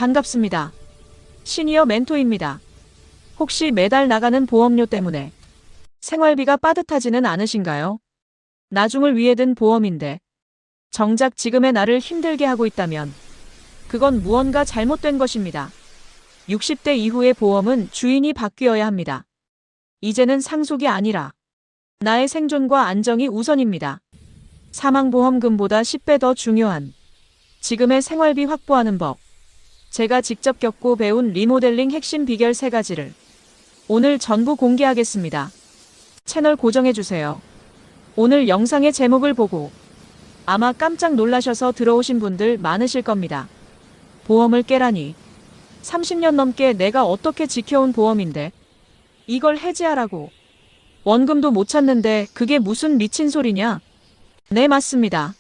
반갑습니다. 시니어 멘토입니다. 혹시 매달 나가는 보험료 때문에 생활비가 빠듯하지는 않으신가요? 나중을 위해 든 보험인데 정작 지금의 나를 힘들게 하고 있다면 그건 무언가 잘못된 것입니다. 60대 이후의 보험은 주인이 바뀌어야 합니다. 이제는 상속이 아니라 나의 생존과 안정이 우선입니다. 사망보험금보다 10배 더 중요한 지금의 생활비 확보하는 법. 제가 직접 겪고 배운 리모델링 핵심 비결 3가지를 오늘 전부 공개하겠습니다. 채널 고정해주세요. 오늘 영상의 제목을 보고 아마 깜짝 놀라셔서 들어오신 분들 많으실 겁니다. 보험을 깨라니. 30년 넘게 내가 어떻게 지켜온 보험인데 이걸 해지하라고. 원금도 못 찾는데 그게 무슨 미친 소리냐? 네, 맞습니다.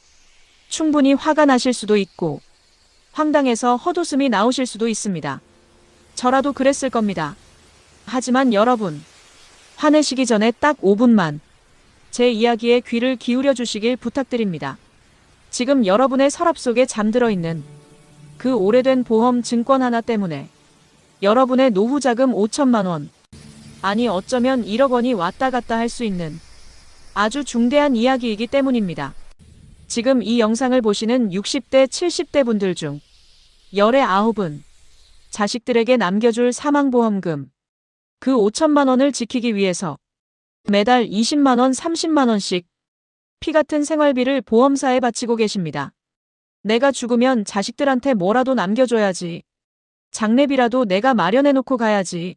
충분히 화가 나실 수도 있고 황당해서 헛웃음이 나오실 수도 있습니다. 저라도 그랬을 겁니다. 하지만 여러분, 화내시기 전에 딱 5분만 제 이야기에 귀를 기울여 주시길 부탁드립니다. 지금 여러분의 서랍 속에 잠들어 있는 그 오래된 보험 증권 하나 때문에 여러분의 노후 자금 5천만 원, 아니 어쩌면 1억 원이 왔다 갔다 할 수 있는 아주 중대한 이야기이기 때문입니다. 지금 이 영상을 보시는 60대, 70대 분들 중 열의 9은 자식들에게 남겨줄 사망보험금 그 5천만 원을 지키기 위해서 매달 20만 원, 30만 원씩 피 같은 생활비를 보험사에 바치고 계십니다. 내가 죽으면 자식들한테 뭐라도 남겨줘야지. 장례비라도 내가 마련해놓고 가야지.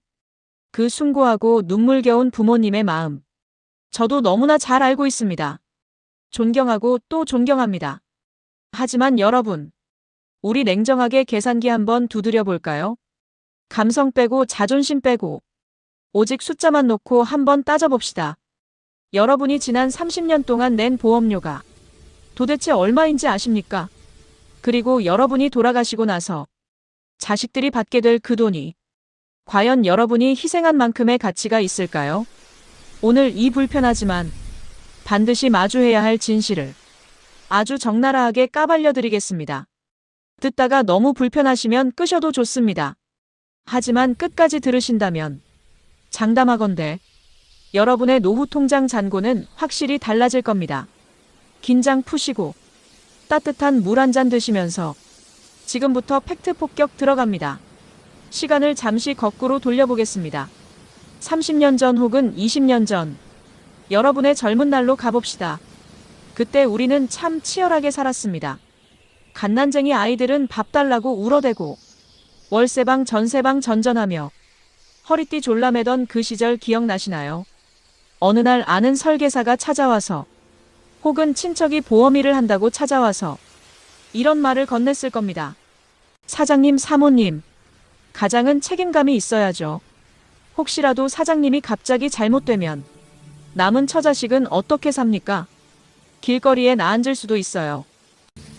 그 숭고하고 눈물겨운 부모님의 마음. 저도 너무나 잘 알고 있습니다. 존경하고 또 존경합니다. 하지만 여러분, 우리 냉정하게 계산기 한번 두드려 볼까요? 감성 빼고 자존심 빼고 오직 숫자만 놓고 한번 따져봅시다. 여러분이 지난 30년 동안 낸 보험료가 도대체 얼마인지 아십니까? 그리고 여러분이 돌아가시고 나서 자식들이 받게 될 그 돈이 과연 여러분이 희생한 만큼의 가치가 있을까요? 오늘 이 불편하지만 반드시 마주해야 할 진실을 아주 적나라하게 까발려 드리겠습니다. 듣다가 너무 불편하시면 끄셔도 좋습니다. 하지만 끝까지 들으신다면 장담하건대 여러분의 노후 통장 잔고는 확실히 달라질 겁니다. 긴장 푸시고 따뜻한 물 한 잔 드시면서 지금부터 팩트 폭격 들어갑니다. 시간을 잠시 거꾸로 돌려보겠습니다. 30년 전 혹은 20년 전 여러분의 젊은 날로 가봅시다. 그때 우리는 참 치열하게 살았습니다. 갓난쟁이 아이들은 밥 달라고 울어대고 월세방 전세방 전전하며 허리띠 졸라매던 그 시절 기억나시나요? 어느 날 아는 설계사가 찾아와서 혹은 친척이 보험 일을 한다고 찾아와서 이런 말을 건넸을 겁니다. 사장님, 사모님, 가장은 책임감이 있어야죠. 혹시라도 사장님이 갑자기 잘못되면 남은 처자식은 어떻게 삽니까? 길거리에 나앉을 수도 있어요.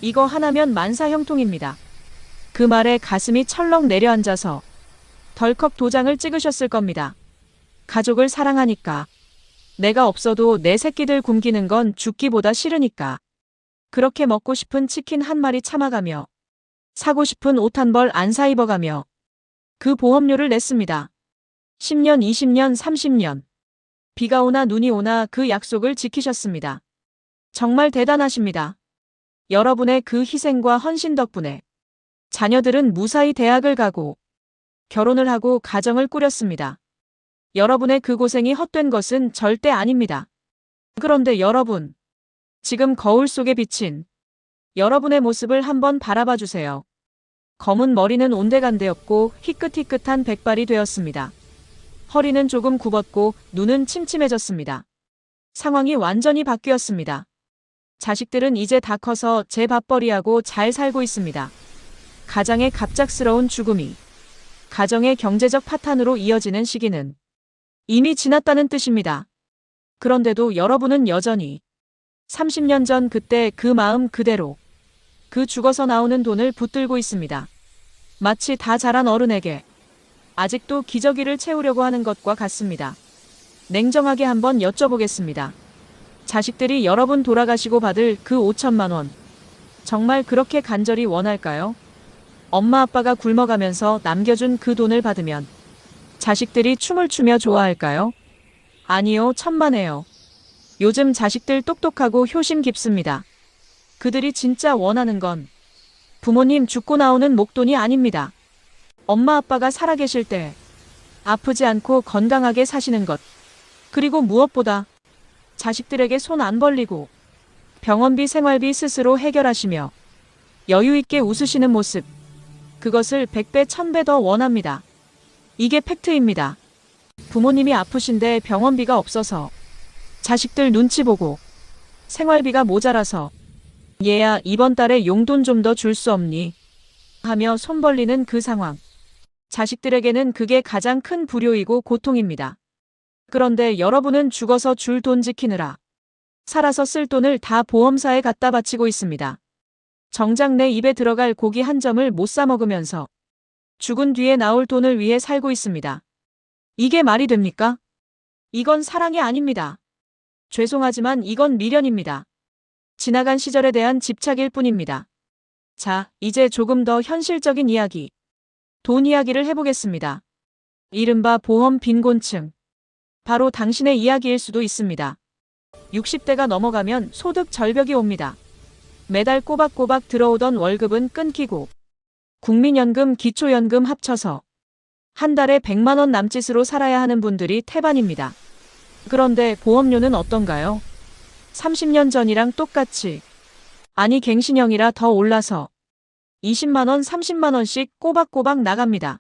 이거 하나면 만사형통입니다. 그 말에 가슴이 철렁 내려앉아서 덜컥 도장을 찍으셨을 겁니다. 가족을 사랑하니까. 내가 없어도 내 새끼들 굶기는 건 죽기보다 싫으니까. 그렇게 먹고 싶은 치킨 한 마리 참아가며 사고 싶은 옷 한 벌 안 사 입어가며 그 보험료를 냈습니다. 10년, 20년, 30년. 비가 오나 눈이 오나 그 약속을 지키셨습니다. 정말 대단하십니다. 여러분의 그 희생과 헌신 덕분에 자녀들은 무사히 대학을 가고 결혼을 하고 가정을 꾸렸습니다. 여러분의 그 고생이 헛된 것은 절대 아닙니다. 그런데 여러분, 지금 거울 속에 비친 여러분의 모습을 한번 바라봐 주세요. 검은 머리는 온데간데 없고 희끗희끗한 백발이 되었습니다. 허리는 조금 굽었고 눈은 침침해졌습니다. 상황이 완전히 바뀌었습니다. 자식들은 이제 다 커서 제 밥벌이하고 잘 살고 있습니다. 가장의 갑작스러운 죽음이 가정의 경제적 파탄으로 이어지는 시기는 이미 지났다는 뜻입니다. 그런데도 여러분은 여전히 30년 전 그때 그 마음 그대로 그 죽어서 나오는 돈을 붙들고 있습니다. 마치 다 자란 어른에게 아직도 기저귀를 채우려고 하는 것과 같습니다. 냉정하게 한번 여쭤보겠습니다. 자식들이 여러분 돌아가시고 받을 그 5천만 원, 정말 그렇게 간절히 원할까요? 엄마 아빠가 굶어가면서 남겨준 그 돈을 받으면 자식들이 춤을 추며 좋아할까요? 아니요, 천만에요. 요즘 자식들 똑똑하고 효심 깊습니다. 그들이 진짜 원하는 건 부모님 죽고 나오는 목돈이 아닙니다. 엄마 아빠가 살아계실 때 아프지 않고 건강하게 사시는 것. 그리고 무엇보다 자식들에게 손 안 벌리고 병원비, 생활비 스스로 해결하시며 여유 있게 웃으시는 모습. 그것을 100배, 1000배 더 원합니다. 이게 팩트입니다. 부모님이 아프신데 병원비가 없어서 자식들 눈치 보고 생활비가 모자라서 얘야 이번 달에 용돈 좀 더 줄 수 없니? 하며 손 벌리는 그 상황. 자식들에게는 그게 가장 큰 불효이고 고통입니다. 그런데 여러분은 죽어서 줄 돈 지키느라 살아서 쓸 돈을 다 보험사에 갖다 바치고 있습니다. 정작 내 입에 들어갈 고기 한 점을 못 사 먹으면서 죽은 뒤에 나올 돈을 위해 살고 있습니다. 이게 말이 됩니까? 이건 사랑이 아닙니다. 죄송하지만 이건 미련입니다. 지나간 시절에 대한 집착일 뿐입니다. 자, 이제 조금 더 현실적인 이야기. 돈 이야기를 해보겠습니다. 이른바 보험 빈곤층. 바로 당신의 이야기일 수도 있습니다. 60대가 넘어가면 소득 절벽이 옵니다. 매달 꼬박꼬박 들어오던 월급은 끊기고 국민연금, 기초연금 합쳐서 한 달에 100만 원 남짓으로 살아야 하는 분들이 태반입니다. 그런데 보험료는 어떤가요? 30년 전이랑 똑같이, 아니 갱신형이라 더 올라서 20만 원, 30만 원씩 꼬박꼬박 나갑니다.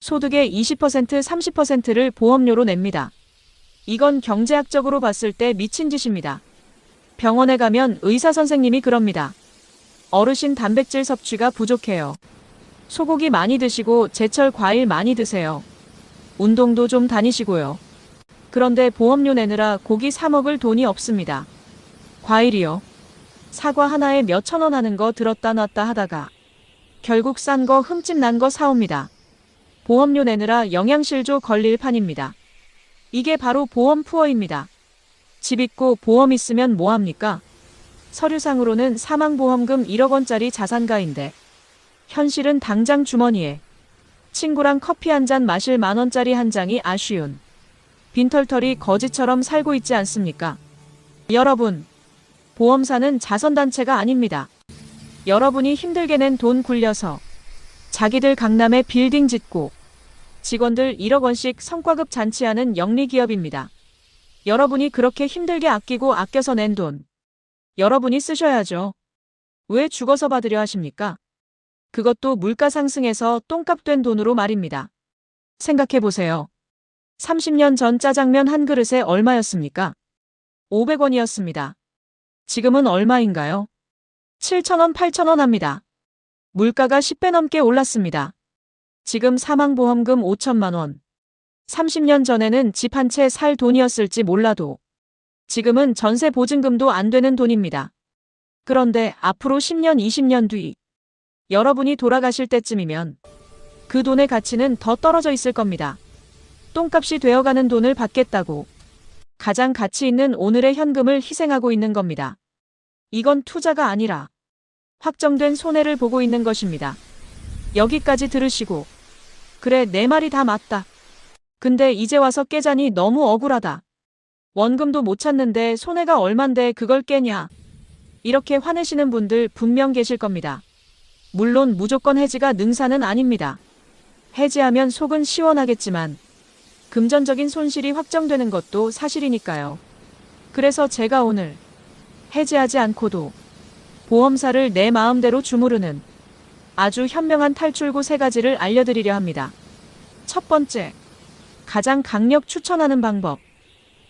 소득의 20%, 30%를 보험료로 냅니다. 이건 경제학적으로 봤을 때 미친 짓입니다. 병원에 가면 의사 선생님이 그럽니다. 어르신 단백질 섭취가 부족해요. 소고기 많이 드시고 제철 과일 많이 드세요. 운동도 좀 다니시고요. 그런데 보험료 내느라 고기 사 먹을 돈이 없습니다. 과일이요. 사과 하나에 몇천 원 하는 거 들었다 놨다 하다가 결국 싼 거 흠집 난 거 사옵니다. 보험료 내느라 영양실조 걸릴 판입니다. 이게 바로 보험 푸어입니다. 집 있고 보험 있으면 뭐합니까? 서류상으로는 사망보험금 1억 원짜리 자산가인데 현실은 당장 주머니에 친구랑 커피 한 잔 마실 10,000원짜리 한 장이 아쉬운 빈털털이 거지처럼 살고 있지 않습니까? 여러분, 보험사는 자선단체가 아닙니다. 여러분이 힘들게 낸 돈 굴려서 자기들 강남에 빌딩 짓고 직원들 1억 원씩 성과급 잔치하는 영리기업입니다. 여러분이 그렇게 힘들게 아끼고 아껴서 낸 돈, 여러분이 쓰셔야죠. 왜 죽어서 받으려 하십니까? 그것도 물가 상승해서 똥값 된 돈으로 말입니다. 생각해보세요. 30년 전 짜장면 한 그릇에 얼마였습니까? 500원이었습니다. 지금은 얼마인가요? 7,000원, 8,000원 합니다. 물가가 10배 넘게 올랐습니다. 지금 사망보험금 5천만 원. 30년 전에는 집 한 채 살 돈이었을지 몰라도 지금은 전세 보증금도 안 되는 돈입니다. 그런데 앞으로 10년, 20년 뒤 여러분이 돌아가실 때쯤이면 그 돈의 가치는 더 떨어져 있을 겁니다. 똥값이 되어가는 돈을 받겠다고 가장 가치 있는 오늘의 현금을 희생하고 있는 겁니다. 이건 투자가 아니라 확정된 손해를 보고 있는 것입니다. 여기까지 들으시고 그래 내 말이 다 맞다. 근데 이제 와서 깨자니 너무 억울하다. 원금도 못 찾는데 손해가 얼만데 그걸 깨냐. 이렇게 화내시는 분들 분명 계실 겁니다. 물론 무조건 해지가 능사는 아닙니다. 해지하면 속은 시원하겠지만 금전적인 손실이 확정되는 것도 사실이니까요. 그래서 제가 오늘 해지하지 않고도 보험사를 내 마음대로 주무르는 아주 현명한 탈출구 3가지를 알려드리려 합니다. 첫 번째, 가장 강력 추천하는 방법.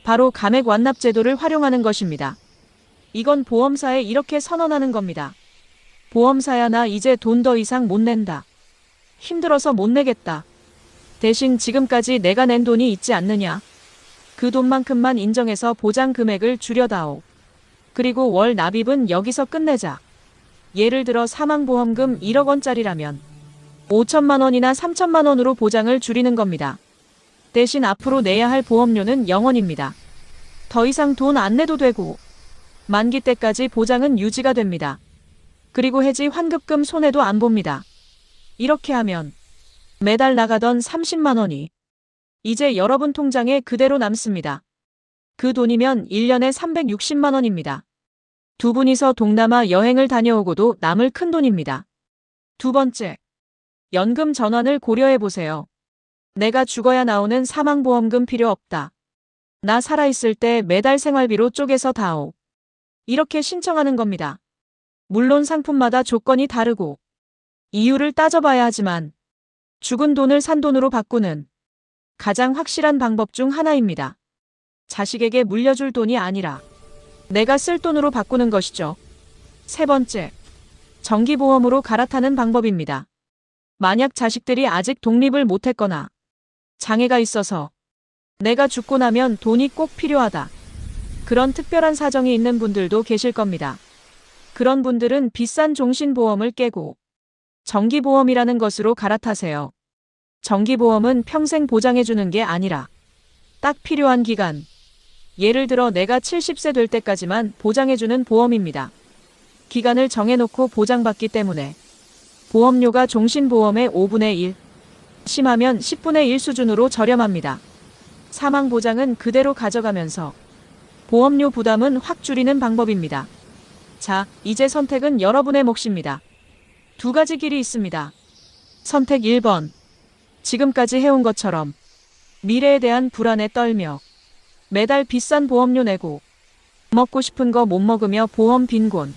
바로 감액 완납 제도를 활용하는 것입니다. 이건 보험사에 이렇게 선언하는 겁니다. 보험사야 나 이제 돈 더 이상 못 낸다. 힘들어서 못 내겠다. 대신 지금까지 내가 낸 돈이 있지 않느냐. 그 돈만큼만 인정해서 보장 금액을 줄여다오. 그리고 월 납입은 여기서 끝내자. 예를 들어 사망보험금 1억 원짜리라면 5천만 원이나 3천만 원으로 보장을 줄이는 겁니다. 대신 앞으로 내야 할 보험료는 0원입니다. 더 이상 돈 안 내도 되고 만기 때까지 보장은 유지가 됩니다. 그리고 해지 환급금 손해도 안 봅니다. 이렇게 하면 매달 나가던 30만 원이 이제 여러분 통장에 그대로 남습니다. 그 돈이면 1년에 360만 원입니다. 두 분이서 동남아 여행을 다녀오고도 남을 큰 돈입니다. 두 번째, 연금 전환을 고려해 보세요. 내가 죽어야 나오는 사망보험금 필요 없다. 나 살아있을 때 매달 생활비로 쪼개서 다오. 이렇게 신청하는 겁니다. 물론 상품마다 조건이 다르고 이유를 따져봐야 하지만 죽은 돈을 산 돈으로 바꾸는 가장 확실한 방법 중 하나입니다. 자식에게 물려줄 돈이 아니라 내가 쓸 돈으로 바꾸는 것이죠. 세 번째, 정기보험으로 갈아타는 방법입니다. 만약 자식들이 아직 독립을 못했거나 장애가 있어서 내가 죽고 나면 돈이 꼭 필요하다. 그런 특별한 사정이 있는 분들도 계실 겁니다. 그런 분들은 비싼 종신보험을 깨고 정기보험이라는 것으로 갈아타세요. 정기보험은 평생 보장해주는 게 아니라 딱 필요한 기간, 예를 들어 내가 70세 될 때까지만 보장해주는 보험입니다. 기간을 정해놓고 보장받기 때문에 보험료가 종신보험의 5분의 1, 심하면 10분의 1 수준으로 저렴합니다. 사망보장은 그대로 가져가면서 보험료 부담은 확 줄이는 방법입니다. 자, 이제 선택은 여러분의 몫입니다. 두 가지 길이 있습니다. 선택 1번. 지금까지 해온 것처럼 미래에 대한 불안에 떨며 매달 비싼 보험료 내고 먹고 싶은 거 못 먹으며 보험 빈곤.